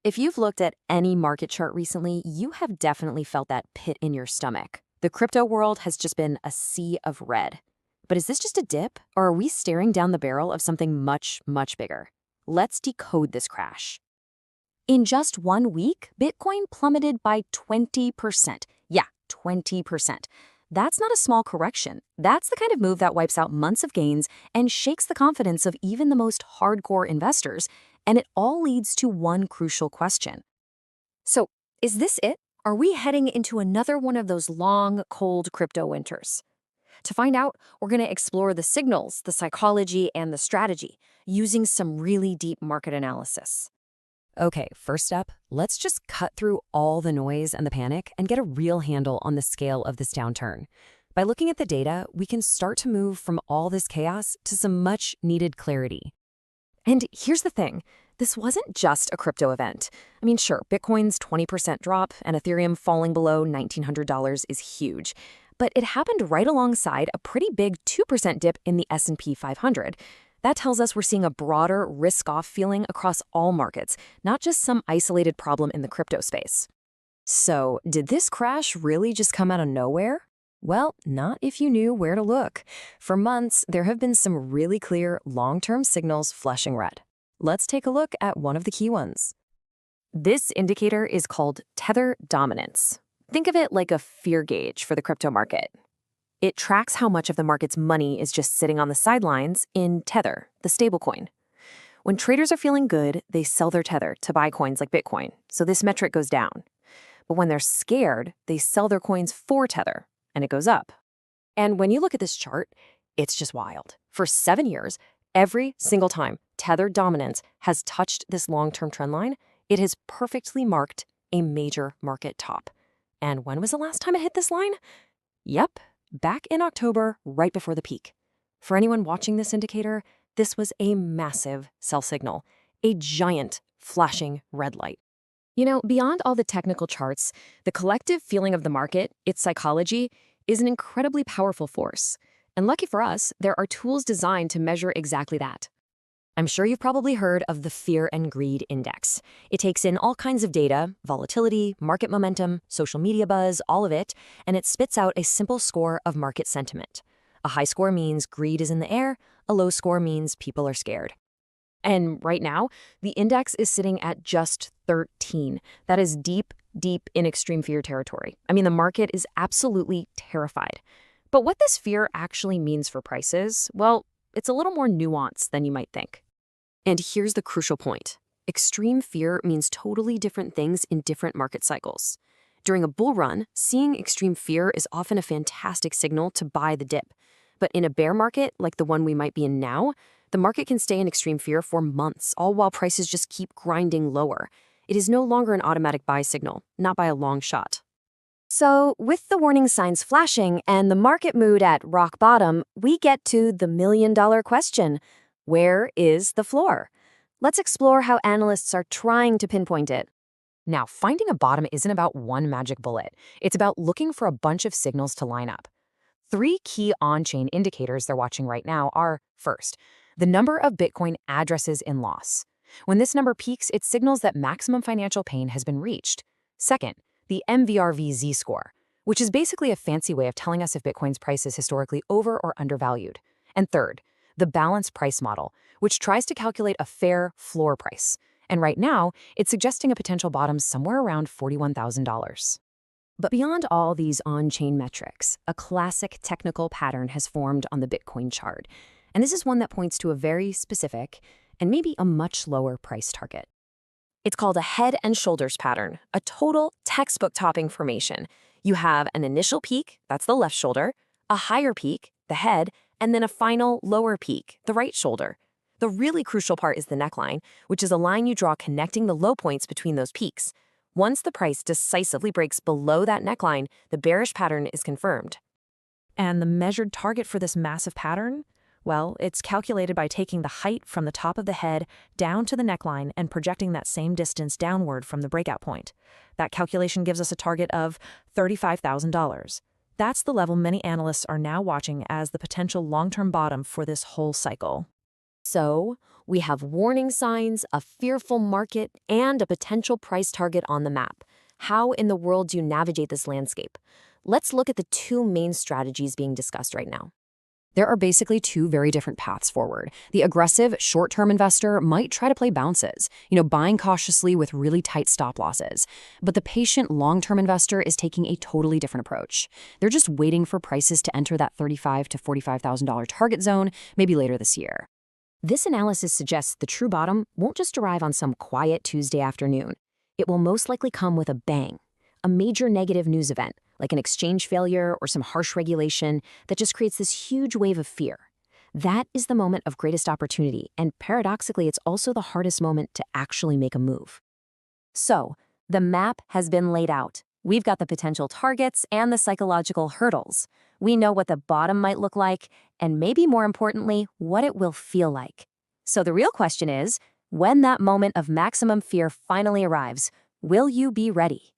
If you've looked at any market chart recently, you have definitely felt that pit in your stomach. The crypto world has just been a sea of red. But is this just a dip, or are we staring down the barrel of something much, much bigger? Let's decode this crash. In just 1 week, Bitcoin plummeted by 20%. Yeah, 20%. That's not a small correction. That's the kind of move that wipes out months of gains and shakes the confidence of even the most hardcore investors. And it all leads to one crucial question. So, is this it? Are we heading into another one of those long, cold crypto winters? To find out, we're going to explore the signals, the psychology, and the strategy, using some really deep market analysis. Okay, first up, let's just cut through all the noise and the panic and get a real handle on the scale of this downturn. By looking at the data, we can start to move from all this chaos to some much-needed clarity. And here's the thing. This wasn't just a crypto event. I mean, sure, Bitcoin's 20% drop and Ethereum falling below $1,900 is huge. But it happened right alongside a pretty big 2% dip in the S&P 500. That tells us we're seeing a broader risk-off feeling across all markets, not just some isolated problem in the crypto space. So, did this crash really just come out of nowhere? Well, not if you knew where to look. For months, there have been some really clear long-term signals flashing red. Let's take a look at one of the key ones. This indicator is called tether dominance. Think of it like a fear gauge for the crypto market. It tracks how much of the market's money is just sitting on the sidelines in Tether, the stablecoin. When traders are feeling good, they sell their Tether to buy coins like Bitcoin, so this metric goes down. But when they're scared, they sell their coins for Tether, and it goes up. And when you look at this chart, it's just wild. For 7 years, every single time Tether dominance has touched this long-term trend line, it has perfectly marked a major market top. And when was the last time it hit this line? Yep, back in October, right before the peak. For anyone watching this indicator, this was a massive sell signal, a giant flashing red light. You know, beyond all the technical charts, the collective feeling of the market, its psychology, is an incredibly powerful force. And lucky for us, there are tools designed to measure exactly that. I'm sure you've probably heard of the Fear and Greed Index. It takes in all kinds of data, volatility, market momentum, social media buzz, all of it, and it spits out a simple score of market sentiment. A high score means greed is in the air, a low score means people are scared. And right now, the index is sitting at just 13. That is deep, deep in extreme fear territory. I mean, the market is absolutely terrified. But what this fear actually means for prices, well, it's a little more nuanced than you might think. And here's the crucial point. Extreme fear means totally different things in different market cycles. During a bull run, seeing extreme fear is often a fantastic signal to buy the dip. But in a bear market, like the one we might be in now, the market can stay in extreme fear for months, all while prices just keep grinding lower. It is no longer an automatic buy signal, not by a long shot. So, with the warning signs flashing and the market mood at rock bottom, we get to the million-dollar question. Where is the floor? Let's explore how analysts are trying to pinpoint it. Now, finding a bottom isn't about one magic bullet. It's about looking for a bunch of signals to line up. 3 key on-chain indicators they're watching right now are, first, the number of Bitcoin addresses in loss. When this number peaks, it signals that maximum financial pain has been reached. Second, the MVRV Z-Score, which is basically a fancy way of telling us if Bitcoin's price is historically over or undervalued. And third, the balance price model, which tries to calculate a fair floor price. And right now, it's suggesting a potential bottom somewhere around $41,000. But beyond all these on-chain metrics, a classic technical pattern has formed on the Bitcoin chart. And this is one that points to a very specific and maybe a much lower price target. It's called a head and shoulders pattern, a total textbook topping formation. You have an initial peak, that's the left shoulder, a higher peak, the head, and then a final lower peak, the right shoulder. The really crucial part is the neckline, which is a line you draw connecting the low points between those peaks. Once the price decisively breaks below that neckline, the bearish pattern is confirmed. And the measured target for this massive pattern? Well, it's calculated by taking the height from the top of the head down to the neckline and projecting that same distance downward from the breakout point. That calculation gives us a target of $35,000. That's the level many analysts are now watching as the potential long-term bottom for this whole cycle. So, we have warning signs, a fearful market, and a potential price target on the map. How in the world do you navigate this landscape? Let's look at the two main strategies being discussed right now. There are basically two very different paths forward. The aggressive short-term investor might try to play bounces, buying cautiously with really tight stop losses. But the patient long-term investor is taking a totally different approach. They're just waiting for prices to enter that $35,000 to $45,000 target zone, maybe later this year. This analysis suggests the true bottom won't just arrive on some quiet Tuesday afternoon. It will most likely come with a bang, a major negative news event, like an exchange failure or some harsh regulation that just creates this huge wave of fear. That is the moment of greatest opportunity, and paradoxically, it's also the hardest moment to actually make a move. So, the map has been laid out. We've got the potential targets and the psychological hurdles. We know what the bottom might look like, and maybe more importantly, what it will feel like. So the real question is, when that moment of maximum fear finally arrives, will you be ready?